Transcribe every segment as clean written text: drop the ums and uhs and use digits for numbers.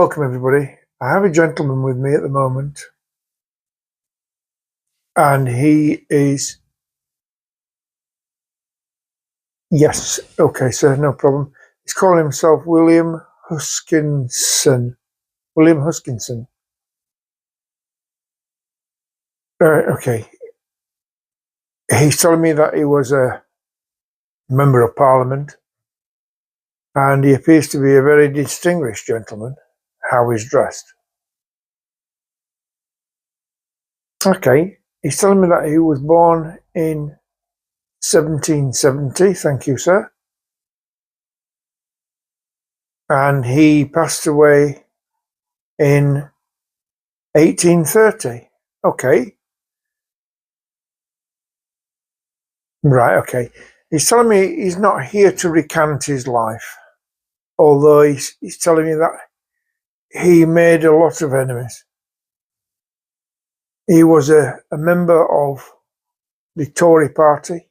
Welcome everybody. I have a gentleman with me at the moment, and he is, yes, okay sir, no problem. He's calling himself William Huskinson. William Huskinson. Okay. He's telling me that he was a member of parliament, and he appears to be a very distinguished gentleman, how he's dressed. Okay. He's telling me that he was born in 1770, thank you sir, and he passed away in 1830. Okay. Right, okay. He's telling me he's not here to recant his life, although he's telling me that he made a lot of enemies. He was a member of the Tory party.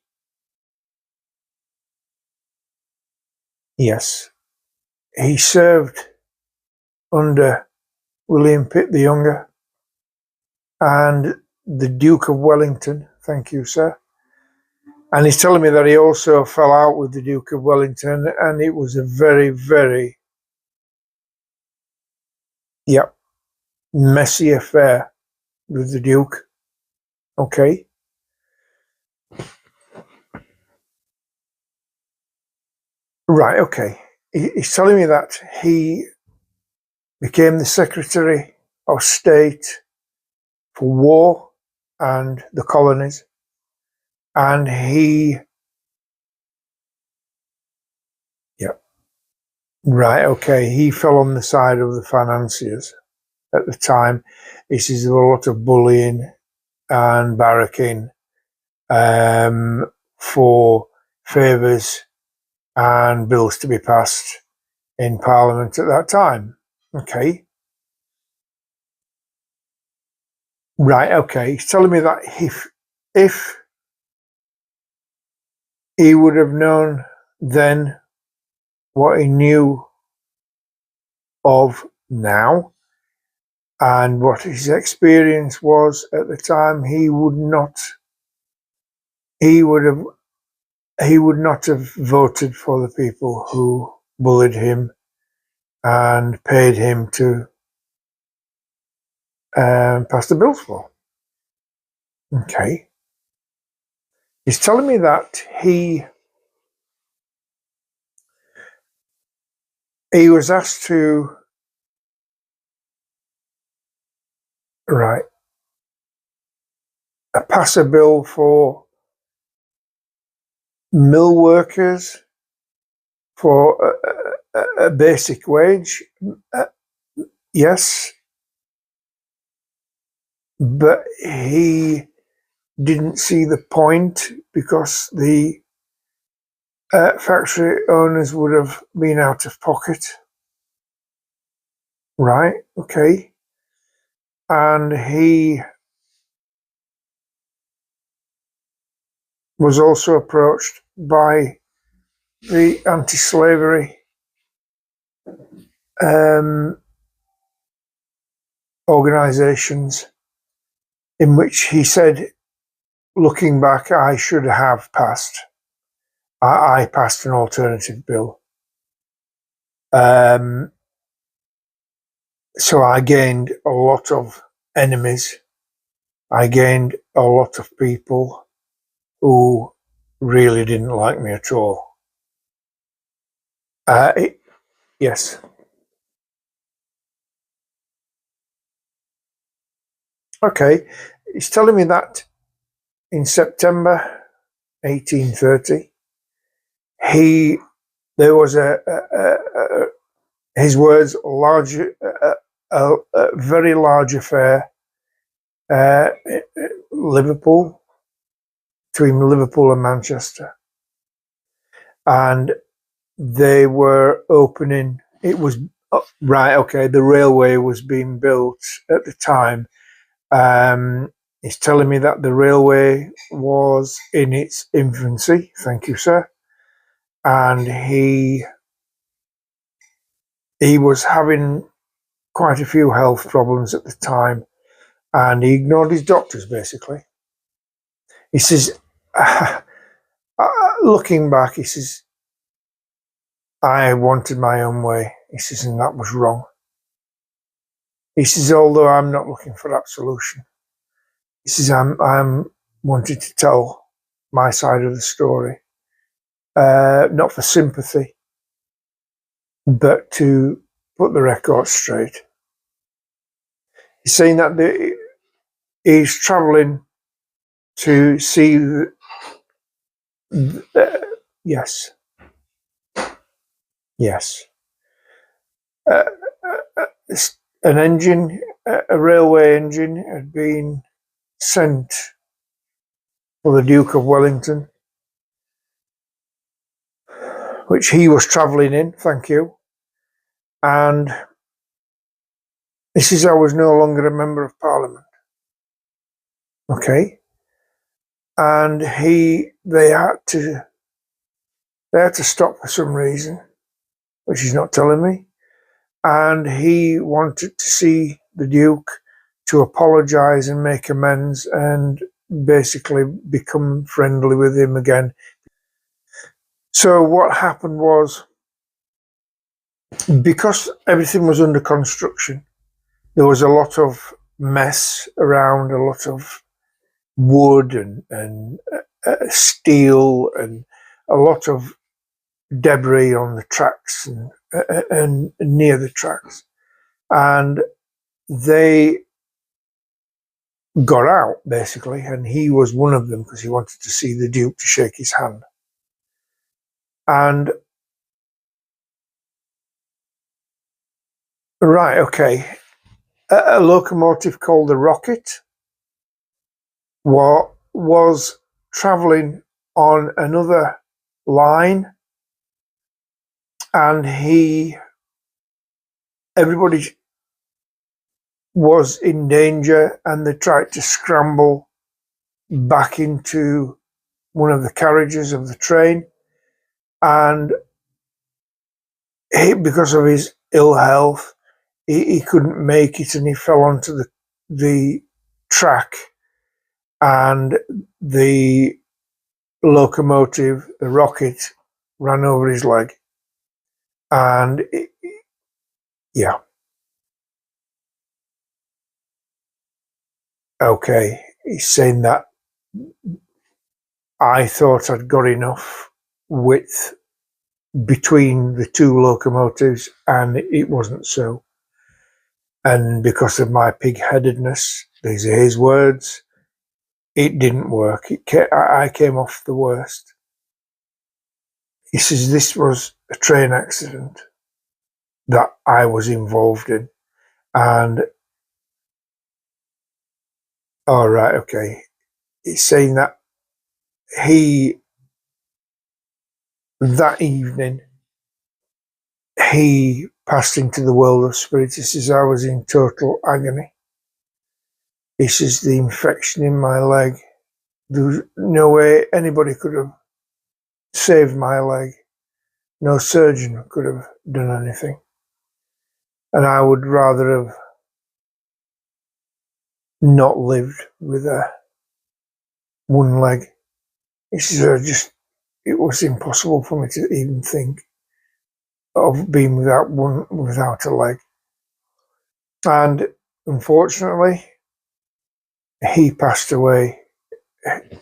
Yes. He served under William Pitt the Younger and the Duke of Wellington. Thank you, sir. And he's telling me that he also fell out with the Duke of Wellington, and it was a very, very, messy affair with the Duke. Okay. Right, okay. He's telling me that he became the Secretary of State for War and the Colonies, and right, okay, he fell on the side of the financiers at the time. He sees a lot of bullying and barracking for favours and bills to be passed in Parliament at that time. Okay. Right, okay. He's telling me that if he would have known then what he knew of now and what his experience was at the time, he would not have voted for the people who bullied him and paid him to pass the bills for. Okay. He's telling me that he was asked to pass a bill for mill workers for a basic wage. Yes, but he didn't see the point because the factory owners would have been out of pocket. Right, okay. And he was also approached by the anti-slavery organisations, in which he said, looking back, I should have passed. I passed an alternative bill. So I gained a lot of enemies. I gained a lot of people who really didn't like me at all. Yes. Okay. He's telling me that in September 1830, there was his words, a very large affair, Liverpool, between Liverpool and Manchester, and they were opening. It was right. Okay, the railway was being built at the time. He's telling me that the railway was in its infancy. Thank you, sir. And he was having quite a few health problems at the time, and he ignored his doctors, basically. He says, looking back, he says, I wanted my own way. He says, and that was wrong. He says, although I'm not looking for absolution, he says, I'm wanting to tell my side of the story, not for sympathy, but to put the record straight. He's saying that he's travelling to see yes, uh, an engine, a railway engine, had been sent for the Duke of Wellington, which he was travelling in. Thank you. And this is, I was no longer a member of Parliament. Okay, and they had to stop for some reason, which he's not telling me. And he wanted to see the Duke to apologise and make amends and basically become friendly with him again. So what happened was, because everything was under construction, there was a lot of mess around, a lot of wood and steel and a lot of debris on the tracks and near the tracks. And they got out, basically, and he was one of them because he wanted to see the Duke to shake his hand. And right, okay, a locomotive called the Rocket was travelling on another line, and everybody was in danger, and they tried to scramble back into one of the carriages of the train, and because of his ill health, he couldn't make it, and he fell onto the track, and the locomotive, the Rocket, ran over his leg. And yeah, okay, he's saying that I thought I'd got enough width between the two locomotives, and it wasn't so. And because of my pig-headedness, these are his words, it didn't work. I came off the worst. He says this was a train accident that I was involved in. And, all right, okay. He's saying that that evening, he passed into the world of spirit. He says, I was in total agony. He says, the infection in my leg, there was no way anybody could have saved my leg. No surgeon could have done anything. And I would rather have not lived with one leg. He says, it was impossible for me to even think of being without a leg. And unfortunately, he passed away.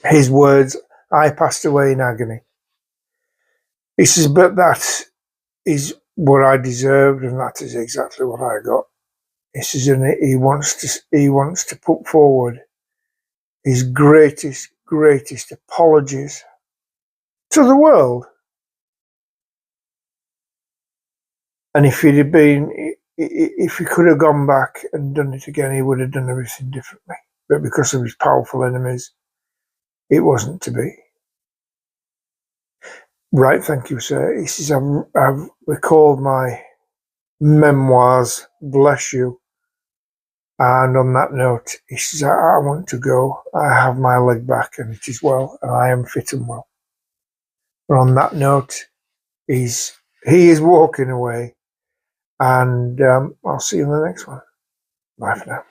His words, I passed away in agony. He says, but that is what I deserved, and that is exactly what I got. He says, and he wants to put forward his greatest apologies to the world. And if he could have gone back and done it again, he would have done everything differently. But because of his powerful enemies, it wasn't to be. Right, thank you, sir. He says, I've recalled my memoirs, bless you. And on that note, he says, I want to go. I have my leg back, and it is well, and I am fit and well. But on that note, he is walking away. and I'll see you in the next one. Bye for now.